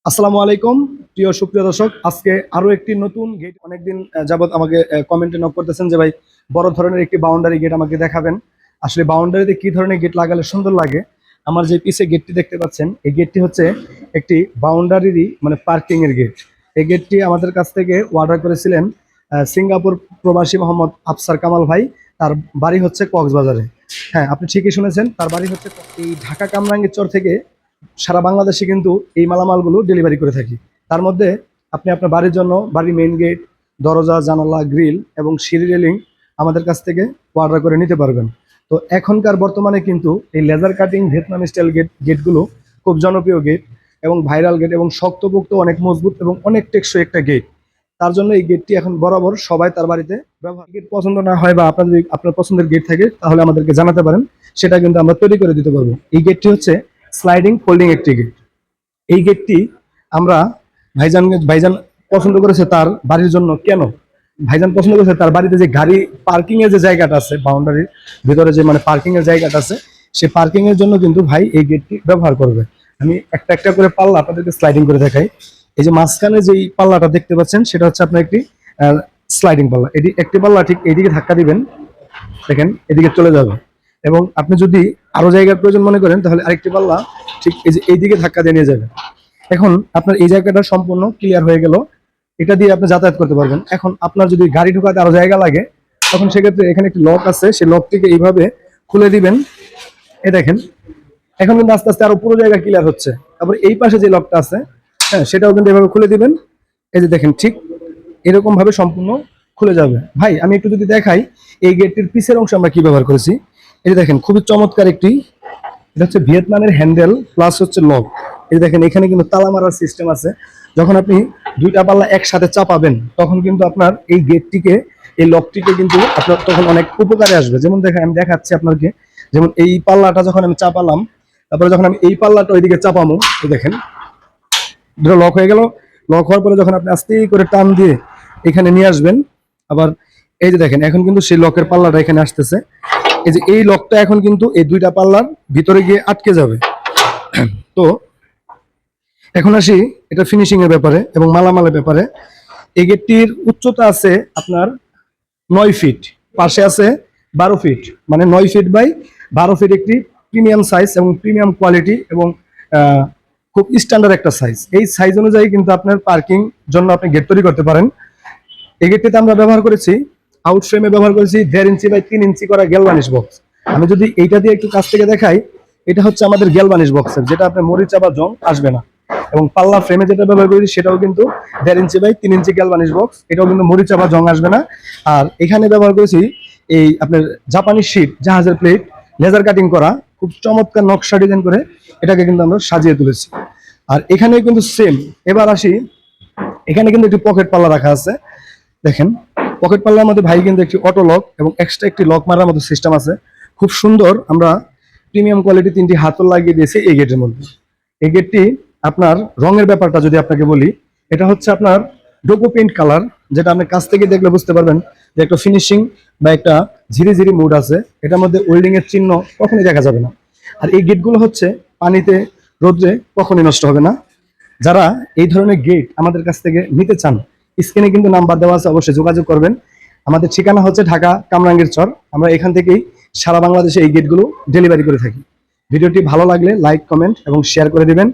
আসসালামু আলাইকুম প্রিয় সুপ্রিয় দর্শক। আজকে আরো একটি নতুন গেট, অনেকদিন যাবত আমাকে কমেন্টে নক করতেছেন যে ভাই বড় ধরনের একটি বাউন্ডারি গেট আমাকে দেখাবেন। আসলে বাউন্ডারিতে কি ধরনের গেট লাগালে সুন্দর লাগে? আমার যে পিছে গেটটি দেখতে পাচ্ছেন, এই গেটটি হচ্ছে একটি বাউন্ডারিরই মানে পার্কিং এর গেট। এই গেটটি আমাদের কাছ থেকে অর্ডার করেছিলেন সিঙ্গাপুর প্রবাসী মোহাম্মদ আফসার কামাল ভাই। তার বাড়ি হচ্ছে কক্সবাজারে। হ্যাঁ, আপনি ঠিকই শুনেছেন, তার বাড়ি হচ্ছে এই ঢাকা কামরাঙ্গীরচর থেকে সারা বাংলাদেশে কিন্তু এই মালামালগুলো ডেলিভারি করে থাকি। তার মধ্যে আপনি আপনার বাড়ির জন্য বাড়ির মেইন গেট, দরজা, জানালা, গ্রিল এবং সিঁড়ি রেলিং আমাদের কাছ থেকে অর্ডার করে নিতে পারবেন। তো এখনকার বর্তমানে কিন্তু এই লেজার কাটিং ভিয়েতনাম স্টাইল গেটগুলো খুব জনপ্রিয় গেট এবং ভাইরাল গেট এবং শক্তপোক্ত, অনেক মজবুত এবং অনেক টেকসই একটা গেট। তার জন্য এই গেটটি এখন বরাবর সবাই তার বাড়িতে ব্যবহার। গেট পছন্দ না হয় বা আপনার যদি আপনার পছন্দের গেট থাকে তাহলে আমাদেরকে জানাতে পারেন, সেটা কিন্তু আমরা তৈরি করে দিতে পারবো। এই গেটটি হচ্ছে স্লাইডিং ফোল্ডিং একটি গেট। এই গেটটি আমরা ভাইজান পছন্দ করেছে তার বাড়ির জন্য। কেন ভাইজান পছন্দ করেছে? তার বাড়িতে যে গাড়ি পার্কিং এর যে জায়গাটা আছে, বাউন্ডারির ভিতরে যে মানে পার্কিং এর জায়গাটা আছে, সেই পার্কিং এর জন্য কিন্তু ভাই এই গেটটি ব্যবহার করবে। আমি একটা একটা করে পাল্লা আপনাদেরকে স্লাইডিং করে দেখাই। এই যে মাঝখানে যেই পাল্লাটা দেখতে পাচ্ছেন, সেটা হচ্ছে আপনার একটি স্লাইডিং পাল্লা। এটি একটি পাল্লা ঠিক এইদিকে ধাক্কা দিবেন, দেখেন এদিকে চলে যাবে। এবং আপনি যদি আরো জায়গার প্রয়োজন মনে করেন তাহলে আরেকটি পাল্লা ঠিক এই যে এইদিকে ধাক্কা দিয়ে নিয়ে যাবে। এখন আপনার এই জায়গাটা সম্পূর্ণ ক্লিয়ার হয়ে গেল। এটা দিয়ে আপনি যাতায়াত করতে পারবেন। এখন আপনার যদি গাড়ি ঢোকাতে আরো জায়গা লাগে, তখন সেক্ষেত্রে এখানে একটি লক আছে, সেই লকটিকে এইভাবে খুলে দিবেন। এই দেখেন, এখন কিন্তু আস্তে আস্তে আরো পুরো জায়গা ক্লিয়ার হচ্ছে। তারপর এই পাশে যে লকটা আছে, হ্যাঁ, সেটাও কিন্তু এভাবে খুলে দিবেন। এই যে দেখেন, ঠিক এরকম ভাবে সম্পূর্ণ খুলে যাবে। ভাই আমি একটু যদি দেখাই এই গেটটির পিছের অংশ আমরা কি ব্যবহার করেছি। এই যে দেখেন, খুবই চমৎকার একটি, এটা হচ্ছে ভিয়েতনামের হ্যান্ডেল প্লাস হচ্ছে লক। এই দেখেন, এখানে কিন্তু তালা মারার সিস্টেম আছে। যখন আপনি দুইটা পাল্লা একসাথে চাপাবেন, তখন কিন্তু আপনার এই গেটটিকে, এই লকটিকে কিন্তু আপনার তখন অনেক উপকারে আসবে। যেমন দেখেন, আমি দেখাচ্ছি আপনাকে। যেমন এই পাল্লাটা যখন আমি চাপালাম, তারপরে যখন আমি এই পাল্লাটা ওইদিকে চাপামো, এই দেখেন দুটো লক হয়ে গেল। লক হওয়ার পরে যখন আপনি আস্তে করে টান দিয়ে এখানে নিয়ে আসবেন, আবার এই যে দেখেন, এখন কিন্তু সেই লকের পাল্লাটা এখানে আসতেছে। এই যে এই লকটা এখন কিন্তু এই দুইটা পাল্লার ভিতরে গিয়ে আটকে যাবে। তো এখন আসি এটা ফিনিশিং এর ব্যাপারে এবং মালামালের ব্যাপারে। এই গেটটির উচ্চতা আছে আপনার 9 ফিট, পাশে আছে 12 ফিট, মানে 9 ফিট বাই 12 ফিট একটি প্রিমিয়াম সাইজ এবং প্রিমিয়াম কোয়ালিটি এবং খুব স্ট্যান্ডার্ড একটা সাইজ। এই সাইজ অনুযায়ী কিন্তু আপনার পার্কিং জন্য আপনি গেট তৈরি করতে পারেন। এই গেটটিতে আমরা ব্যবহার করেছি, আউট ফ্রেমে ব্যবহার করেছি 1.5 ইঞ্চি বাই 3 ইঞ্চি করা গ্যালভানিশ বক্স। আমি যদি এইটা দিয়ে একটু কাছ থেকে দেখাই, এটা হচ্ছে আমাদের গ্যালভানিশ বক্সের, যেটা আপনার মরিচা বা জং আসবে না। এবং পাল্লা ফ্রেমে যেটা ব্যবহার করেছি সেটাও কিন্তু 1.5 ইঞ্চি বাই 3 ইঞ্চি গ্যালভানিশ বক্স, এটাও কিন্তু মরিচা বা জং আসবে না। আর এখানে ব্যবহার করেছি এই আপনার জাপানি শীট, জাহাজের প্লেট, লেজার কাটিং করা, খুব চমৎকার নকশা ডিজাইন করে এটাকে কিন্তু আমরা সাজিয়ে তুলেছি। আর এখানে কিন্তু সেম। এবার আসি, এখানে কিন্তু একটি পকেট পাল্লা রাখা আছে। দেখেন, পকেট পাল্লার মধ্যে ভাই কিন্তু একটি অটো লক এবং এক্সট্রা একটি লক মারার মতো সিস্টেম আছে। খুব সুন্দর আমরা প্রিমিয়াম কোয়ালিটি 3টি হাতল লাগিয়ে দিয়েছি এই গেটের মধ্যে। এই গেটটি আপনার রঙের ব্যাপারটা যদি আপনাকে বলি, এটা হচ্ছে আপনার ডোকো পেইন্ট কালার, যেটা আপনি কাছ থেকে দেখলে বুঝতে পারবেন যে একটা ফিনিশিং বা একটা ঝিরি মুড আছে। এটার মধ্যে ওয়েল্ডিং এর চিহ্ন কখনই দেখা যাবে না। আর এই গেটগুলো হচ্ছে পানিতে, রোদ্রে কখনই নষ্ট হবে না। যারা এই ধরনের গেট আমাদের কাছ থেকে নিতে চান, স্ক্রিনে কিন্তু নাম্বার দেওয়া আছে, অবশ্যই যোগাযোগ করবেন। আমাদের ঠিকানা হচ্ছে ঢাকা কামরাঙ্গীরচর। আমরা এখান থেকেই সারা বাংলাদেশে এই গেটগুলো ডেলিভারি করে থাকি। ভিডিওটি ভালো লাগলে লাইক, কমেন্ট এবং শেয়ার করে দিবেন।